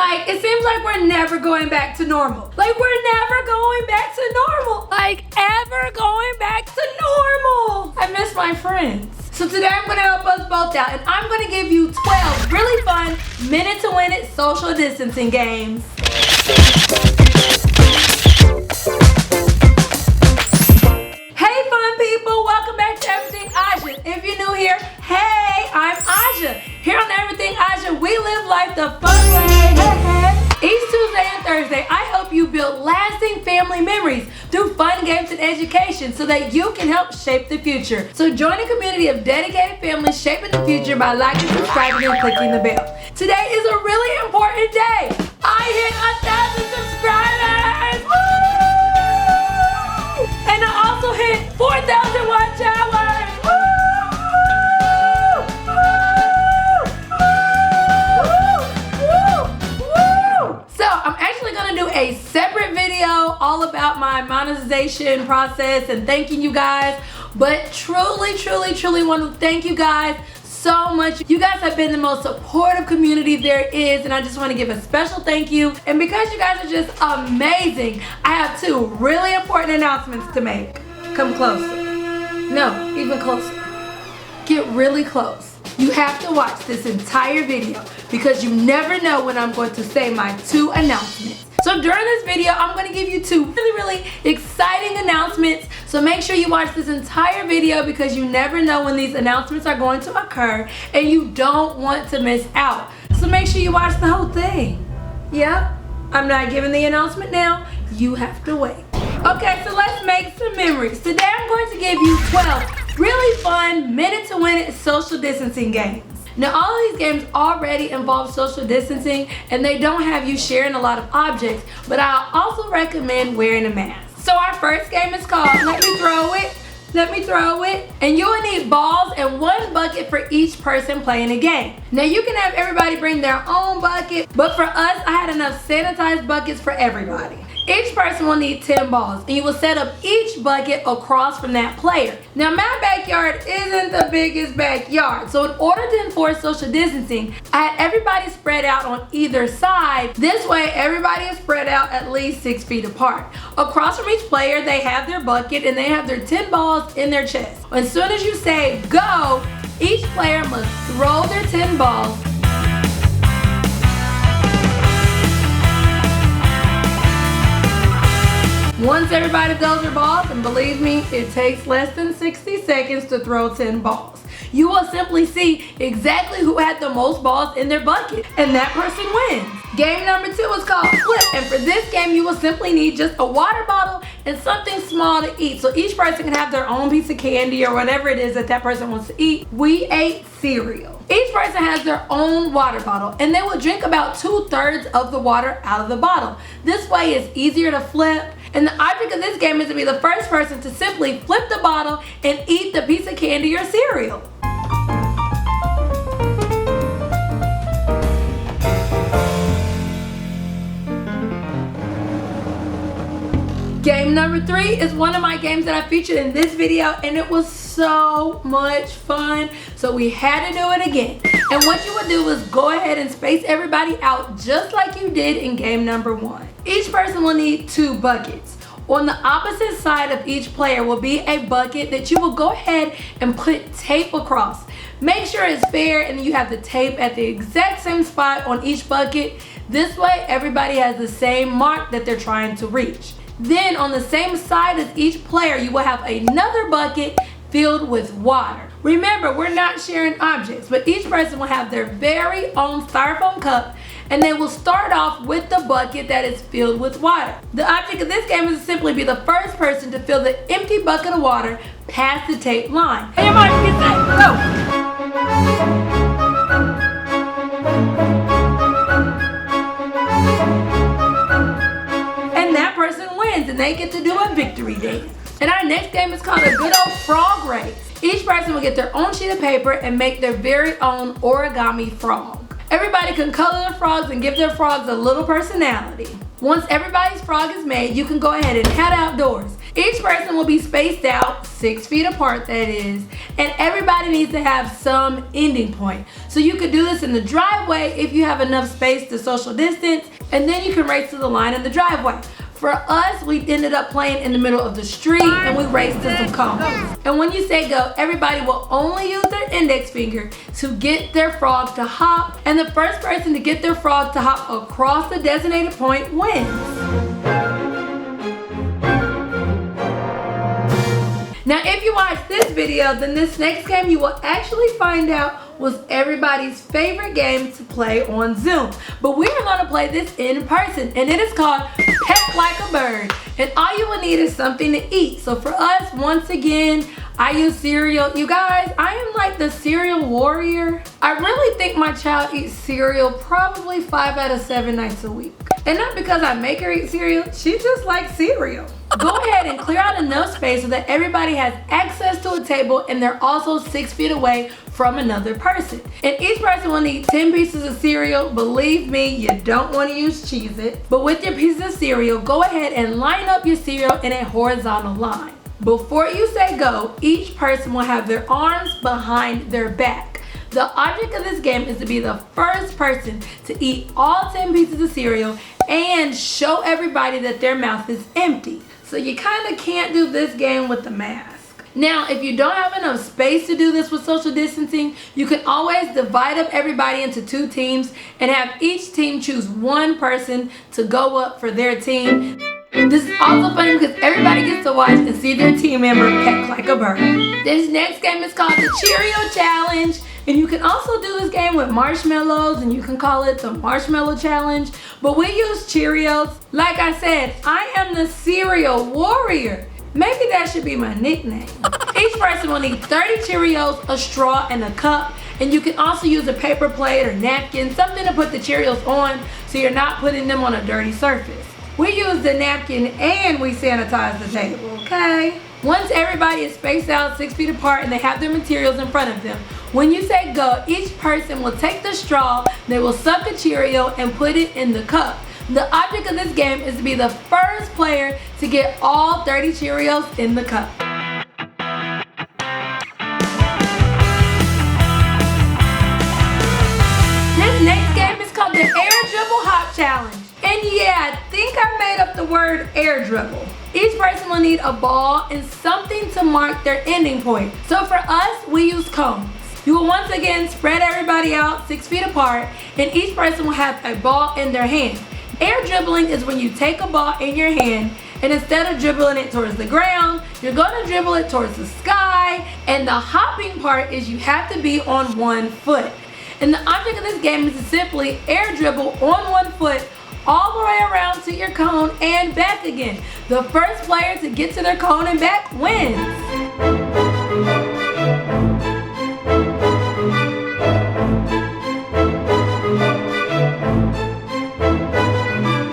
Like, it seems like we're never going back to normal. Like, we're never going back to normal. Like, ever going back to normal. I miss my friends. So today I'm gonna help us both out, and I'm gonna give you 12 really fun minute to win it social distancing games. Hey fun people, welcome back to Everything Aja. If you're new here, hey, I'm Aja. Here on Everything Aja, we live life the fun way. Each Tuesday and Thursday, I help you build lasting family memories through fun games and education so that you can help shape the future. So join a community of dedicated families shaping the future by liking, subscribing, and clicking the bell. Today is a really important day. I hit 1,000 subscribers! Woo! And I also hit 4,000 watch hours! A separate video all about my monetization process and thanking you guys, but truly want to thank you guys so much. You guys have been the most supportive community there is, and I just want to give a special thank you. And because you guys are just amazing, I have two really important announcements to make. Come closer. No, even closer. Get really close. You have to watch this entire video because you never know when I'm going to say my two announcements. So during this video, I'm going to give you two really exciting announcements. So make sure you watch this entire video because you never know when these announcements are going to occur and you don't want to miss out. So make sure you watch the whole thing. Yep, I'm not giving the announcement now. You have to wait. Okay, so let's make some memories. Today I'm going to give you 12 really fun minute to win it social distancing games. Now all of these games already involve social distancing and they don't have you sharing a lot of objects, but I also recommend wearing a mask. So our first game is called Let Me Throw It. And you will need balls and one bucket for each person playing the game. Now you can have everybody bring their own bucket, but for us I had enough sanitized buckets for everybody. Each person will need 10 balls and you will set up each bucket across from that player. Now my backyard isn't the biggest backyard, so in order to enforce social distancing, I had everybody spread out on either side. This way everybody is spread out at least 6 feet apart. Across from each player they have their bucket and they have their 10 balls in their chest. As soon as you say go, each player must throw their 10 balls. Once everybody throws their balls, and believe me, it takes less than 60 seconds to throw 10 balls. You will simply see exactly who had the most balls in their bucket, and that person wins. Game number 2 is called Flip, and for this game you will simply need just a water bottle and something small to eat. So each person can have their own piece of candy or whatever it is that that person wants to eat. We ate cereal. Each person has their own water bottle and they will drink about 2/3 of the water out of the bottle. This way it's easier to flip. And the object of this game is to be the first person to simply flip the bottle and eat the piece of candy or cereal. Game number 3 is one of my games that I featured in this video and it was so much fun. So we had to do it again. And what you would do is go ahead and space everybody out just like you did in game number 1. Each person will need 2 buckets. On the opposite side of each player will be a bucket that you will go ahead and put tape across. Make sure it's fair and you have the tape at the exact same spot on each bucket. This way everybody has the same mark that they're trying to reach. Then on the same side as each player, you will have another bucket filled with water. Remember, we're not sharing objects, but each person will have their very own styrofoam cup and they will start off with the bucket that is filled with water. The object of this game is to simply be the first person to fill the empty bucket of water past the tape line. And your mind gets set, go! And they get to do a victory dance. And our next game is called a good old frog race. Each person will get their own sheet of paper and make their very own origami frog. Everybody can color their frogs and give their frogs a little personality. Once everybody's frog is made, you can go ahead and head outdoors. Each person will be spaced out 6 feet apart, that is, and everybody needs to have some ending point. So you could do this in the driveway if you have enough space to social distance, and then you can race to the line in the driveway. For us, we ended up playing in the middle of the street and we raced to some cones. And when you say go, everybody will only use their index finger to get their frog to hop, and the first person to get their frog to hop across the designated point wins. Now, if you watch this video, then this next game you will actually find out was everybody's favorite game to play on Zoom. But we are gonna play this in person, and it is called Peck like a bird. And all you will need is something to eat. So for us, once again, I use cereal. You guys, I am like the cereal warrior. I really think my child eats cereal probably 5 out of 7 nights a week. And not because I make her eat cereal, she just likes cereal. Go ahead and clear out enough space so that everybody has access to a table and they're also 6 feet away from another person. And each person will need 10 pieces of cereal. Believe me, you don't want to use Cheez-It. But with your pieces of cereal, go ahead and line up your cereal in a horizontal line. Before you say go, each person will have their arms behind their back. The object of this game is to be the first person to eat all 10 pieces of cereal and show everybody that their mouth is empty. So you kind of can't do this game with the mask. Now, if you don't have enough space to do this with social distancing, you can always divide up everybody into 2 teams and have each team choose one person to go up for their team. This is also funny because everybody gets to watch and see their team member peck like a bird. This next game is called the Cheerio Challenge. And you can also do this game with marshmallows, and you can call it the Marshmallow Challenge. But we use Cheerios. Like I said, I am the cereal warrior. Maybe that should be my nickname. Each person will need 30 Cheerios, a straw, and a cup. And you can also use a paper plate or napkin, something to put the Cheerios on so you're not putting them on a dirty surface. We use the napkin and we sanitize the table, okay? Once everybody is spaced out 6 feet apart and they have their materials in front of them, when you say go, each person will take the straw, they will suck a Cheerio and put it in the cup. The object of this game is to be the first player to get all 30 Cheerios in the cup. This next game is called the Air Dribble Hop Challenge. And yeah, I think I made up the word air dribble. Each person will need a ball and something to mark their ending point. So for us, we use cones. You will once again spread everybody out 6 feet apart, and each person will have a ball in their hand. Air dribbling is when you take a ball in your hand, and instead of dribbling it towards the ground, you're going to dribble it towards the sky. And the hopping part is you have to be on one foot. And the object of this game is to simply air dribble on one foot all the way around to your cone and back again. The first player to get to their cone and back wins.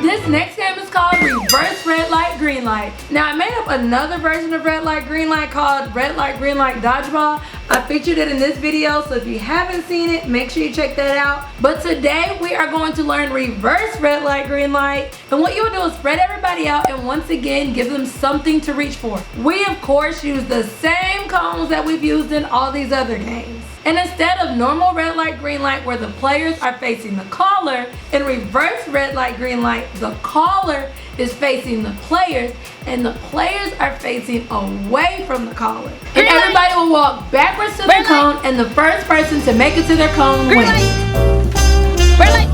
This next game is called Reverse Red Light, Green Light. Now, I made up another version of Red Light, Green Light called Red Light, Green Light Dodgeball. I featured it in this video, so if you haven't seen it, make sure you check that out. But today, we are going to learn Reverse Red Light, Green Light. And what you'll do is spread everybody out and once again, give them something to reach for. We, of course, use the same cones that we've used in all these other games. And instead of normal red light, green light, where the players are facing the caller, in reverse red light, green light, the caller is facing the players and the players are facing away from the caller. And everybody will walk backwards to the cone, and the first person to make it to their cone wins. Red light.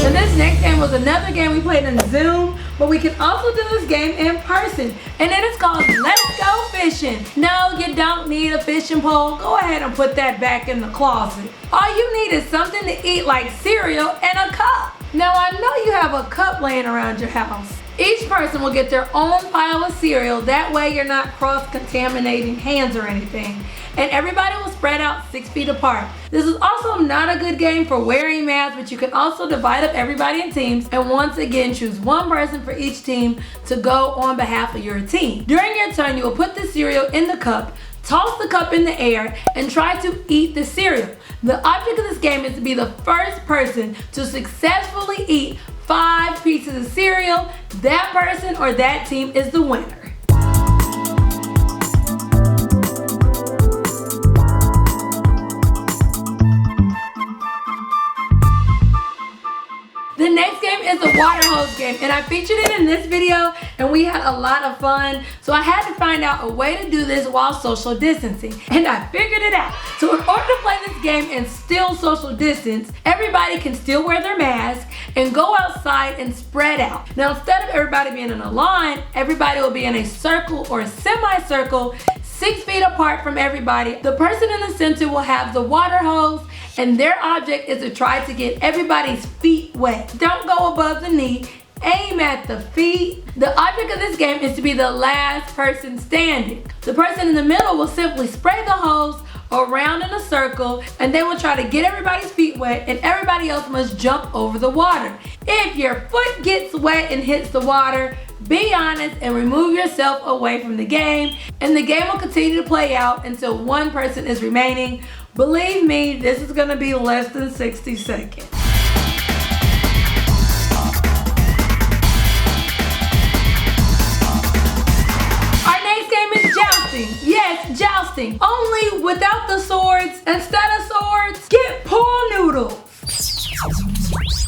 And this next game was another game we played in Zoom, but we can also do this game in person. And it is called Let's Go Fishing. No, you don't need a fishing pole. Go ahead and put that back in the closet. All you need is something to eat like cereal and a cup. Now, I know you have a cup laying around your house. Each person will get their own pile of cereal. That way you're not cross-contaminating hands or anything. And everybody will spread out 6 feet apart. This is also not a good game for wearing masks, but you can also divide up everybody in teams and once again choose one person for each team to go on behalf of your team. During your turn, you will put the cereal in the cup, toss the cup in the air, and try to eat the cereal. The object of this game is to be the first person to successfully eat 5 pieces of cereal. That person or that team is the winner. The next game is the water hose game, and I featured it in this video and we had a lot of fun. So I had to find out a way to do this while social distancing, and I figured it out. So in order to play this game and still social distance, everybody can still wear their mask and go outside and spread out. Now instead of everybody being in a line, everybody will be in a circle or a semicircle 6 feet apart from everybody. The person in the center will have the water hose, and their object is to try to get everybody's feet wet. Don't go above the knee, aim at the feet. The object of this game is to be the last person standing. The person in the middle will simply spray the hose around in a circle, and they will try to get everybody's feet wet, and everybody else must jump over the water. If your foot gets wet and hits the water, be honest and remove yourself away from the game, and the game will continue to play out until one person is remaining. Believe me, this is gonna be less than 60 seconds. Our next game is jousting. Yes, jousting. Only without the swords. Instead of swords, get pool noodles.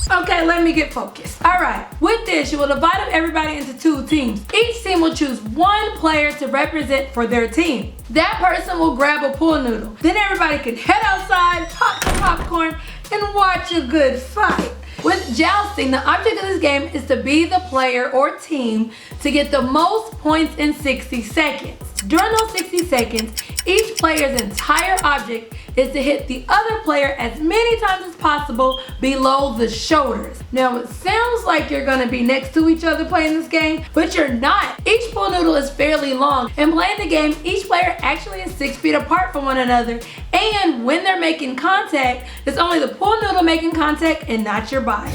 Okay, let me get focused. All right, with this, you will divide up everybody into 2 teams. Each team will choose 1 player to represent for their team. That person will grab a pool noodle. Then everybody can head outside, pop some popcorn, and watch a good fight. With jousting, the object of this game is to be the player or team to get the most points in 60 seconds. During those 60 seconds, each player's entire object is to hit the other player as many times as possible below the shoulders. Now it sounds like you're gonna be next to each other playing this game, but you're not. Each pool noodle is fairly long, and playing the game, each player actually is 6 feet apart from one another, and when they're making contact, it's only the pool noodle making contact and not your body.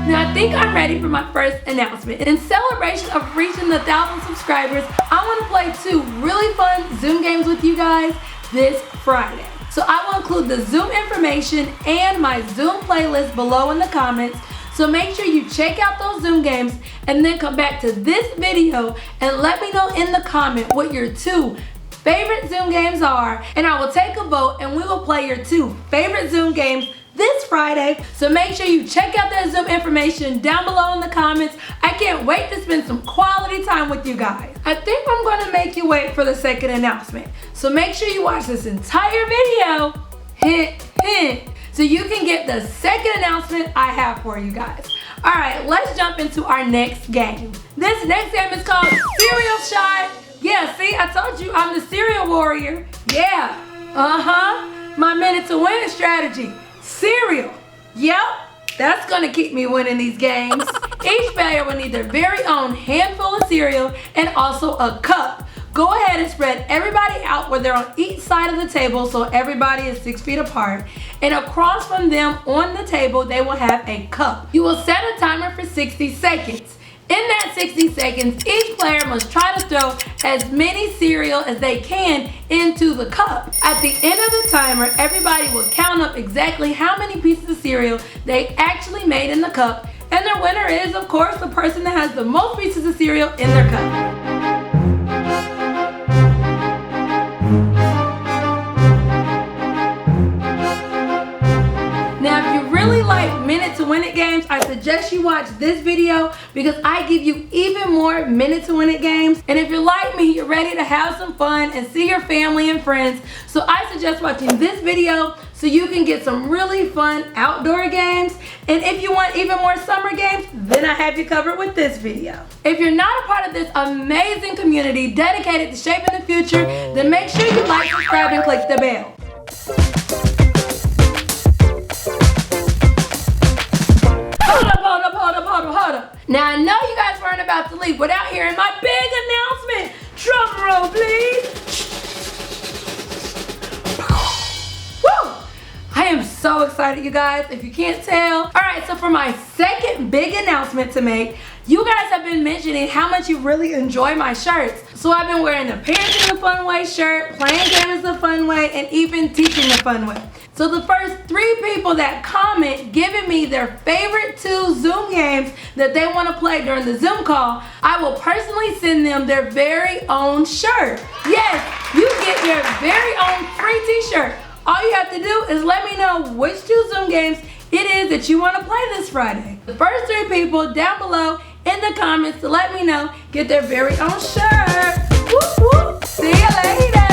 Now I think I'm ready for my first announcement. In celebration of reaching the 1,000 subscribers, I want to play 2 really fun Zoom games with you guys this Friday. So I will include the Zoom information and my Zoom playlist below in the comments. So make sure you check out those Zoom games and then come back to this video and let me know in the comment what your 2 favorite Zoom games are, and I will take a vote and we will play your 2 favorite Zoom games this Friday. So make sure you check out that Zoom information down below in the comments. I can't wait to spend some quality time with you guys. I think I'm gonna make you wait for the second announcement. So make sure you watch this entire video, hint, hint, so you can get the second announcement I have for you guys. All right, let's jump into our next game. This next game is called Cereal Shot. Yeah, see, I told you I'm the cereal warrior. Yeah, my minute to win strategy. Cereal. Yep, that's gonna keep me winning these games. Each player will need their very own handful of cereal and also a cup. Go ahead and spread everybody out where they're on each side of the table so everybody is 6 feet apart. And across from them on the table, they will have a cup. You will set a timer for 60 seconds. In that 60 seconds, each player must try to throw as many cereal as they can into the cup. At the end of the timer, everybody will count up exactly how many pieces of cereal they actually made in the cup, and their winner is, of course, the person that has the most pieces of cereal in their cup. Minute to win it games, I suggest you watch this video because I give you even more minute to win it games. And if you're like me, you're ready to have some fun and see your family and friends, so I suggest watching this video so you can get some really fun outdoor games. And if you want even more summer games, then I have you covered with this video. If you're not a part of this amazing community dedicated to shaping the future, then make sure you like, subscribe, and click the bell. Hold up. Now I know you guys weren't about to leave without hearing my big announcement. Drum roll, please. Woo! I am so excited, you guys, if you can't tell. All right, so for my second big announcement to make, You guys have been mentioning how much you really enjoy my shirts. So I've been wearing the Parenting the Fun Way shirt, playing games the fun way, and even teaching the fun way. So the first 3 people that comment giving me their favorite 2 Zoom games that they want to play during the Zoom call, I will personally send them their very own shirt. Yes, you get your very own free t-shirt. All you have to do is let me know which 2 Zoom games it is that you want to play this Friday. The first 3 people down below in the comments to let me know get their very own shirt. Whoop, whoop. See you later.